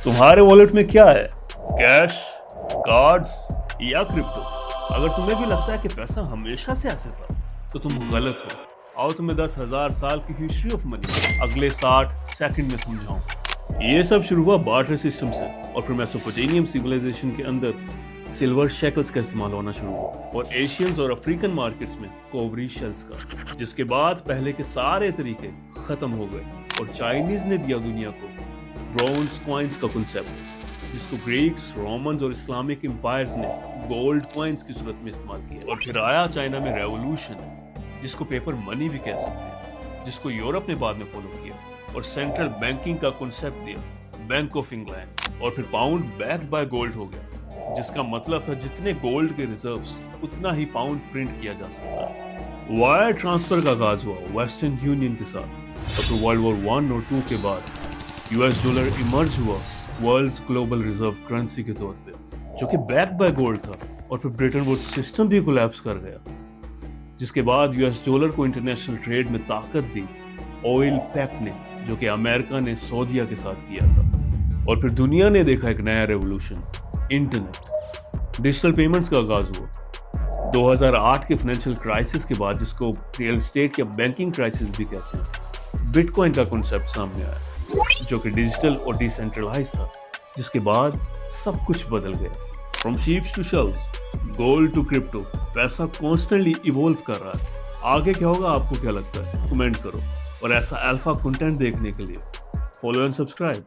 तुम्हारे वॉलेट में क्या है? कैश, कार्ड्स या क्रिप्टो? अगर तुम्हें भी लगता है कि पैसा हमेशा से ऐसे था तो तुम गलत हो। आओ तुम्हें 10,000 साल की हिस्ट्री ऑफ मनी अगले 60 सेकंड में समझाऊं। ये सब शुरू हुआ बार्टर सिस्टम से और फिर मेसोपोटामियन सिविलाइजेशन के अंदर सिल्वर शेकल्स का इस्तेमाल होना शुरू हुआ और एशियंस और अफ्रीकन मार्केट्स में कोवरी शेल्स का, जिसके बाद पहले के सारे तरीके खत्म हो गए और चाइनीज ने दिया दुनिया को ब्रॉन्ज कॉइन्स का कंसेप्ट, जिसको ग्रीक्स, रोमन्स और इस्लामिक एम्पायर्स ने गोल्ड कॉइन्स की सूरत में इस्तेमाल किया। और फिर आया चाइना में रेवोल्यूशन, जिसको पेपर मनी भी कह सकते हैं, जिसको यूरोप ने बाद में फॉलो किया और सेंट्रल बैंकिंग का कंसेप्ट दिया, बैंक ऑफ इंग्लैंड। और फिर पाउंड बैक्ड बाय गोल्ड हो गया, जिसका मतलब था जितने गोल्ड के रिजर्व्स उतना ही पाउंड प्रिंट किया जा सकता है। वायर ट्रांसफर का आगाज हुआ वेस्टर्न यूनियन के साथ और फिर वर्ल्ड वॉर 1 और 2 के बाद यूएस डॉलर इमर्ज हुआ वर्ल्ड्स ग्लोबल रिजर्व करेंसी के तौर पे, जो कि बैक बाय गोल्ड था। और फिर ब्रिटेन वुड्स सिस्टम भी कोलैप्स कर गया, जिसके बाद यूएस डॉलर को इंटरनेशनल ट्रेड में ताकत दी ऑयल पैक्ट ने, जो कि अमेरिका ने सऊदीया के साथ किया था। और फिर दुनिया ने देखा एक नया रेवोल्यूशन, इंटरनेट। डिजिटल पेमेंट्स का आगाज हुआ 2008 के फाइनेंशियल क्राइसिस के बाद, जिसको रियल एस्टेट या बैंकिंग क्राइसिस भी कहते हैं। बिटकॉइन का कॉन्सेप्ट सामने आया, जो कि डिजिटल और डिसेंट्रलाइज था, जिसके बाद सब कुछ बदल गया। From sheeps to shells, gold to crypto, पैसा कॉन्स्टेंटली इवॉल्व कर रहा है। आगे क्या होगा, आपको क्या लगता है? कमेंट करो। और ऐसा अल्फा कंटेंट देखने के लिए फॉलो एंड सब्सक्राइब।